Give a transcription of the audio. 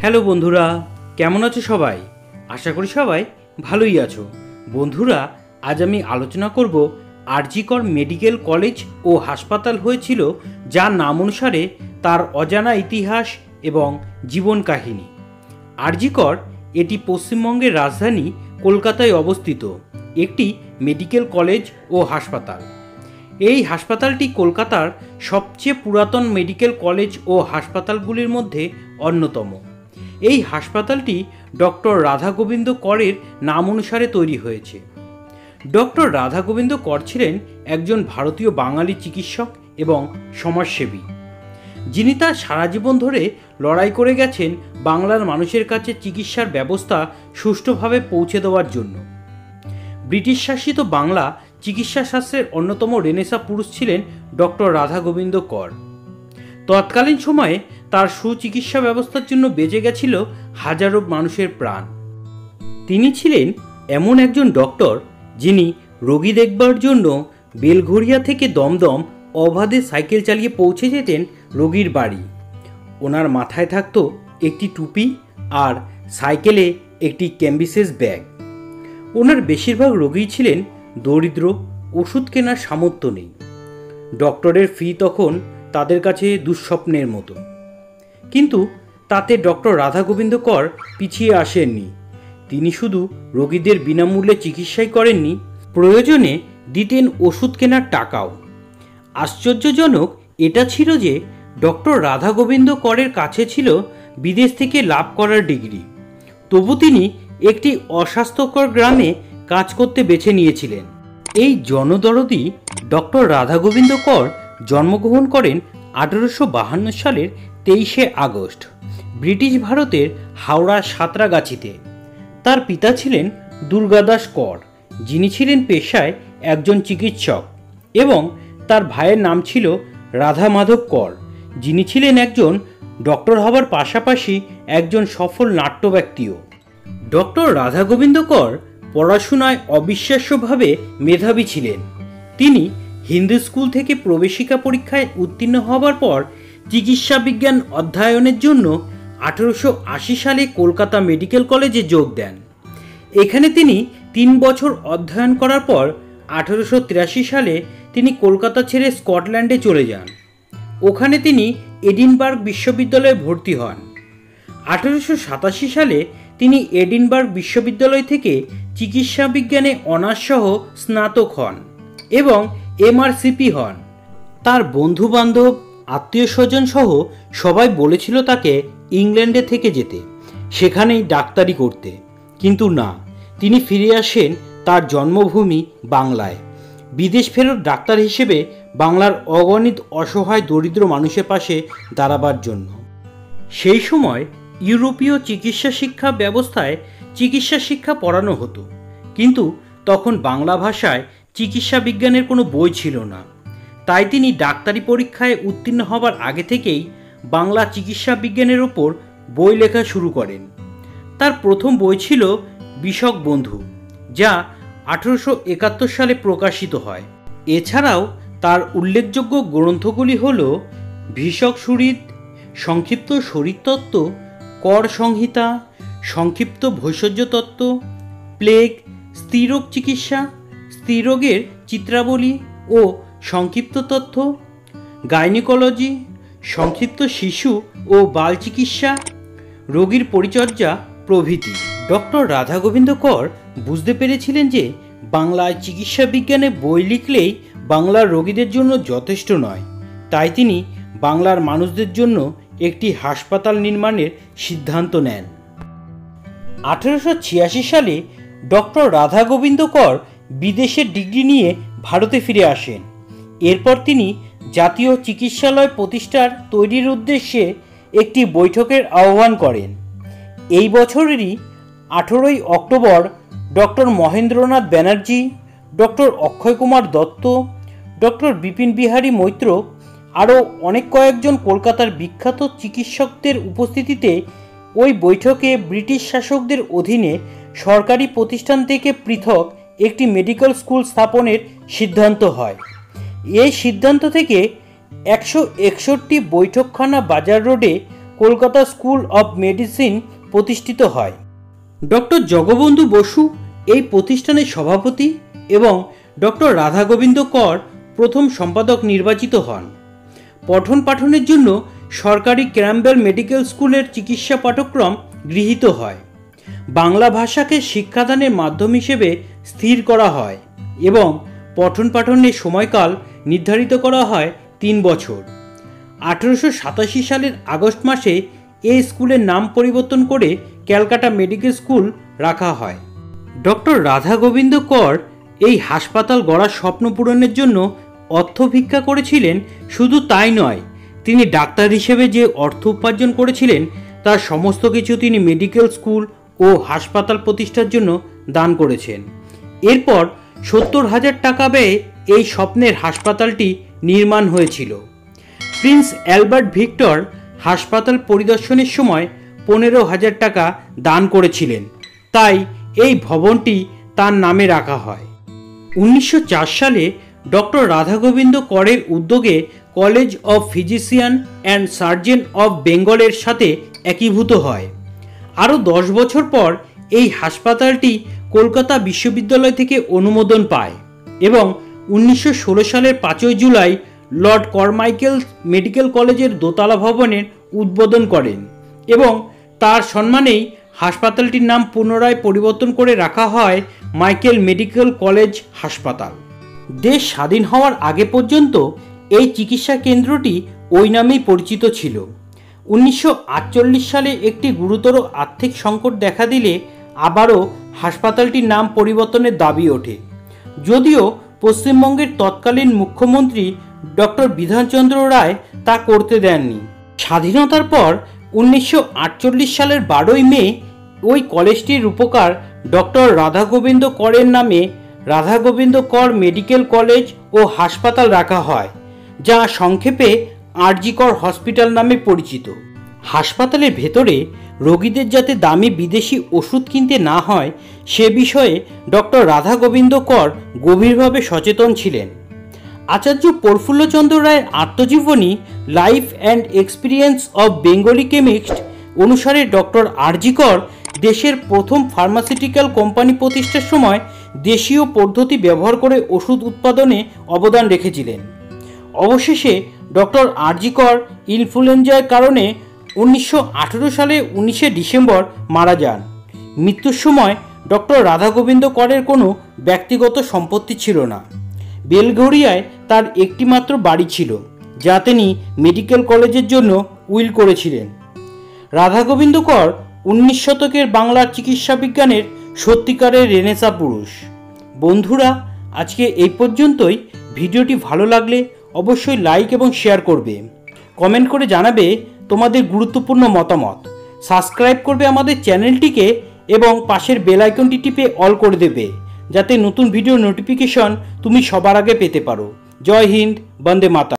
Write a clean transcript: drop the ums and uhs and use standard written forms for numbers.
Hello বন্ধুরা, কেমন আছো সবাই? আশা করি সবাই ভালোই আছো। বন্ধুরা, আজ আমি আলোচনা করব আর.জি. কর মেডিকেল কলেজ ও হাসপাতাল হয়েছিল, যার নাম অনুসারে তার অজানা ইতিহাস এবং জীবন কাহিনী। আর.জি. কর এটি পশ্চিমবঙ্গের রাজধানী কলকাতায় অবস্থিত একটি মেডিকেল কলেজ ও হাসপাতাল। এই হাসপাতালটি কলকাতার সবচেয়ে পুরাতন মেডিকেল কলেজ ও হাসপাতালগুলির মধ্যে অন্যতম। এই হাসপাতালটি ডক্টর রাধা গোবিন্দ করের নাম অনুসারে তৈরি হয়েছে। ডক্টর রাধা গোবিন্দ কর ছিলেন একজন ভারতীয় বাঙালি চিকিৎসক এবং সমাজসেবী, যিনি তার সারা জীবন ধরে লড়াই করে গেছেন বাংলার মানুষের কাছে চিকিৎসার ব্যবস্থা সুষ্ঠুভাবে পৌঁছে দেওয়ার জন্য। ব্রিটিশ শাসিত বাংলা চিকিৎসা শাস্ত্রের অন্যতম রেনেসাঁ পুরুষ ছিলেন ডক্টর রাধা গোবিন্দ কর। তৎকালীন সময়ে তার সুচিকিৎসা ব্যবস্থার জন্য বেঁচে গেছিল হাজারো মানুষের প্রাণ। তিনি ছিলেন এমন একজন ডক্টর যিনি রোগী দেখবার জন্য বেলঘরিয়া থেকে দমদম অবাধে সাইকেল চালিয়ে পৌঁছে যেতেন রোগীর বাড়ি। ওনার মাথায় থাকতো একটি টুপি আর সাইকেলে একটি ক্যাম্বিসেস ব্যাগ। ওনার বেশিরভাগ রোগী ছিলেন দরিদ্র, ওষুধ কেনার সামর্থ্য নেই। ডক্টরের ফি তখন তাদের কাছে দুঃস্বপ্নের মতো। কিন্তু তাতে ডক্টর রাধা গোবিন্দ কর পিছিয়ে আসেননি। তিনি শুধু রোগীদের বিনামূল্যে চিকিৎসাই করেননি, প্রয়োজনে দিতেন ওষুধ কেনার টাকাও। আশ্চর্যজনক এটা ছিল যে ডক্টর রাধা গোবিন্দ করের কাছে ছিল বিদেশ থেকে লাভ করার ডিগ্রি, তবু তিনি একটি অস্বাস্থ্যকর গ্রামে কাজ করতে বেছে নিয়েছিলেন। এই জনদরদি ডক্টর রাধা গোবিন্দ কর জন্মগ্রহণ করেন 1852 সালের 23শে আগস্ট ব্রিটিশ ভারতের হাওড়া সাঁতরাগাছিতে। তার পিতা ছিলেন দুর্গাদাস কর, যিনি ছিলেন পেশায় একজন চিকিৎসক, এবং তার ভাইয়ের নাম ছিল রাধা মাধব কর, যিনি ছিলেন একজন ডক্টর হবার পাশাপাশি একজন সফল নাট্য ব্যক্তিও। ডক্টর রাধা গোবিন্দ কর পড়াশোনায় অবিশ্বাস্যভাবে মেধাবী ছিলেন। তিনি হিন্দু স্কুল থেকে প্রবেশিকা পরীক্ষায় উত্তীর্ণ হবার পর চিকিৎসা বিজ্ঞান অধ্যয়নের জন্য 1880 সালে কলকাতা মেডিকেল কলেজে যোগ দেন। এখানে তিনি 3 বছর অধ্যয়ন করার পর 1883 সালে তিনি কলকাতা ছেড়ে স্কটল্যান্ডে চলে যান। ওখানে তিনি এডিনবার্গ বিশ্ববিদ্যালয়ে ভর্তি হন। 1887 সালে তিনি এডিনবার্গ বিশ্ববিদ্যালয় থেকে চিকিৎসা বিজ্ঞানে অনার্স সহ স্নাতক হন এবং এমআরসিপি হন। তার বন্ধু বান্ধব, আত্মীয় স্বজন সহ সবাই বলেছিল তাকে ইংল্যান্ডে থেকে যেতে, সেখানেই ডাক্তারি করতে। কিন্তু না, তিনি ফিরে আসেন তার জন্মভূমি বাংলায়, বিদেশ ফেরত ডাক্তার হিসেবে বাংলার অগণিত অসহায় দরিদ্র মানুষের পাশে দাঁড়াবার জন্য। সেই সময় ইউরোপীয় চিকিৎসা শিক্ষা ব্যবস্থায় চিকিৎসা শিক্ষা পড়ানো হতো, কিন্তু তখন বাংলা ভাষায় চিকিৎসা বিজ্ঞানের কোনো বই ছিল না। তাই তিনি ডাক্তারি পরীক্ষায় উত্তীর্ণ হবার আগে থেকেই বাংলা চিকিৎসা বিজ্ঞানের ওপর বই লেখা শুরু করেন। তার প্রথম বই ছিল বিষক বন্ধু, যা 1871 সালে প্রকাশিত হয়। এছাড়াও তার উল্লেখযোগ্য গ্রন্থগুলি হল ভিষক সুহৃদ, সংক্ষিপ্ত শরীরতত্ত্ব, কর সংহিতা, সংক্ষিপ্ত ভৈষজ্যতত্ত্ব, প্লেগ, স্ত্রীরোগ চিকিৎসা, স্ত্রীরোগের চিত্রাবলী ও সংক্ষিপ্ত তথ্য, গাইনোকোলজি, সংক্ষিপ্ত শিশু ও বাল চিকিৎসা, রোগীর পরিচর্যা প্রভৃতি। ডক্টর রাধা গোবিন্দ কর বুঝতে পেরেছিলেন যে বাংলায় চিকিৎসা বিজ্ঞানে বই লিখলেই বাংলার রোগীদের জন্য যথেষ্ট নয়। তাই তিনি বাংলার মানুষদের জন্য একটি হাসপাতাল নির্মাণের সিদ্ধান্ত নেন। 1886 সালে ডক্টর রাধা গোবিন্দ কর বিদেশের ডিগ্রি নিয়ে ভারতে ফিরে আসেন। এরপর তিনি জাতীয় চিকিৎসালয় প্রতিষ্ঠার তৈরির উদ্দেশ্যে একটি বৈঠকের আহ্বান করেন। এই বছরেরই 18ই October doctor Mahendranath Banerjee, doctor Akshay Kumar Dutta, doctor Bipin Bihari Maitra আরও অনেক কয়েকজন কলকাতার বিখ্যাত চিকিৎসকদের উপস্থিতিতে ওই বৈঠকে ব্রিটিশ শাসকদের অধীনে সরকারি প্রতিষ্ঠান থেকে পৃথক একটি মেডিকেল স্কুল স্থাপনের সিদ্ধান্ত হয়। এই সিদ্ধান্ত থেকে 161 বৈঠকখানা বাজার রোডে কলকাতা স্কুল অব মেডিসিন প্রতিষ্ঠিত হয়। ডক্টর জগবন্ধু বসু এই প্রতিষ্ঠানের সভাপতি এবং ডক্টর রাধা গোবিন্দ কর প্রথম সম্পাদক নির্বাচিত হন। পঠন পাঠনের জন্য সরকারি ক্যাম্পবেল মেডিকেল স্কুলের চিকিৎসা পাঠ্যক্রম গৃহীত হয়। বাংলা ভাষাকে শিক্ষাদানের মাধ্যম হিসেবে স্থির করা হয় এবং পঠন পাঠনের সময়কাল নির্ধারিত করা হয় 3 বছর। 1887 সালের আগস্ট মাসে এই স্কুলের নাম পরিবর্তন করে ক্যালকাটা মেডিকেল স্কুল রাখা হয়। ডক্টর রাধা গোবিন্দ কর এই হাসপাতাল গড়ার স্বপ্ন পূরণের জন্য অর্থ ভিক্ষা করেছিলেন। শুধু তাই নয়, তিনি ডাক্তার হিসেবে যে অর্থ উপার্জন করেছিলেন তার সমস্ত কিছু তিনি মেডিকেল স্কুল ও হাসপাতাল প্রতিষ্ঠার জন্য দান করেছেন। এরপর 70,000 টাকা ব্যয়ে এই স্বপ্নের হাসপাতালটি নির্মাণ হয়েছিল। প্রিন্স অ্যালবার্ট ভিক্টর হাসপাতাল পরিদর্শনের সময় 15,000 টাকা দান করেছিলেন, তাই এই ভবনটি তার নামে রাখা হয়। 1904 সালে ডক্টর রাধা গোবিন্দ করের উদ্যোগে college of physician and surgeon of বেঙ্গলের সাথে একীভূত হয়। আরও 10 বছর পর এই হাসপাতালটি কলকাতা বিশ্ববিদ্যালয় থেকে অনুমোদন পায় এবং 1916 সালের 5 জুলাই লর্ড কারমাইকেল মেডিকেল কলেজের দোতলা ভবনের উদ্বোধন করেন এবং তার সম্মানেই হাসপাতালটির নাম পুনরায় পরিবর্তন করে রাখা হয় মাইকেল মেডিকেল কলেজ হাসপাতাল। দেশ স্বাধীন হওয়ার আগে পর্যন্ত এই চিকিৎসা কেন্দ্রটি ওই নামেই পরিচিত ছিল। 1948 সালে একটি গুরুতর আর্থিক সংকট দেখা দিলে আবারও হাসপাতালটির নাম পরিবর্তনের দাবি ওঠে, যদিও পশ্চিমবঙ্গের তৎকালীন মুখ্যমন্ত্রী ডক্টর বিধানচন্দ্র রায় তা করতে দেননি। স্বাধীনতার পর 1948 সালের 12 মে ওই কলেজটির রূপকার ডক্টর রাধা গোবিন্দ করের নামে রাধা গোবিন্দ কর মেডিকেল কলেজ ও হাসপাতাল রাখা হয়, যা সংক্ষেপে আরজি কর হসপিটাল নামে পরিচিত। হাসপাতালের ভেতরে রোগীদের যাতে দামি বিদেশি ওষুধ কিনতে না হয় সে বিষয়ে ডক্টর রাধা গোবিন্দ কর গভীরভাবে সচেতন ছিলেন। আচার্য প্রফুল্লচন্দ্র রায়ের আত্মজীবনী life and experience of Bengali chemist অনুসারে ডক্টর আরজি কর দেশের প্রথম ফার্মাসিউটিক্যাল কোম্পানি প্রতিষ্ঠার সময় দেশীয় পদ্ধতি ব্যবহার করে ওষুধ উৎপাদনে অবদান রেখেছিলেন। অবশেষে ডক্টর আরজি কর ইনফ্লুয়েঞ্জার কারণে 1918 সালে 19 ডিসেম্বর মারা যান। মৃত্যুর সময় ডক্টর রাধা গোবিন্দ করের কোনো ব্যক্তিগত সম্পত্তি ছিল না। বেলঘরিয়ায় তার একটিমাত্র বাড়ি ছিল, যা তিনি মেডিকেল কলেজের জন্য উইল করেছিলেন। রাধা গোবিন্দ কর 19 শতকের বাংলার চিকিৎসা বিজ্ঞানের সত্যিকারের রেনেসাঁ পুরুষ। বন্ধুরা, আজকে এই পর্যন্তই। ভিডিওটি ভালো লাগলে অবশ্যই লাইক এবং শেয়ার করবে, কমেন্ট করে জানাবে তোমাদের গুরুত্বপূর্ণ মতামত, সাবস্ক্রাইব করবে আমাদের চ্যানেলটিকে এবং পাশের বেল আইকনটি টিপে অল করে দেবে, যাতে নতুন ভিডিও নোটিফিকেশন তুমি সবার আগে পেতে পারো। জয় হিন্দ, বন্দে মাতরম।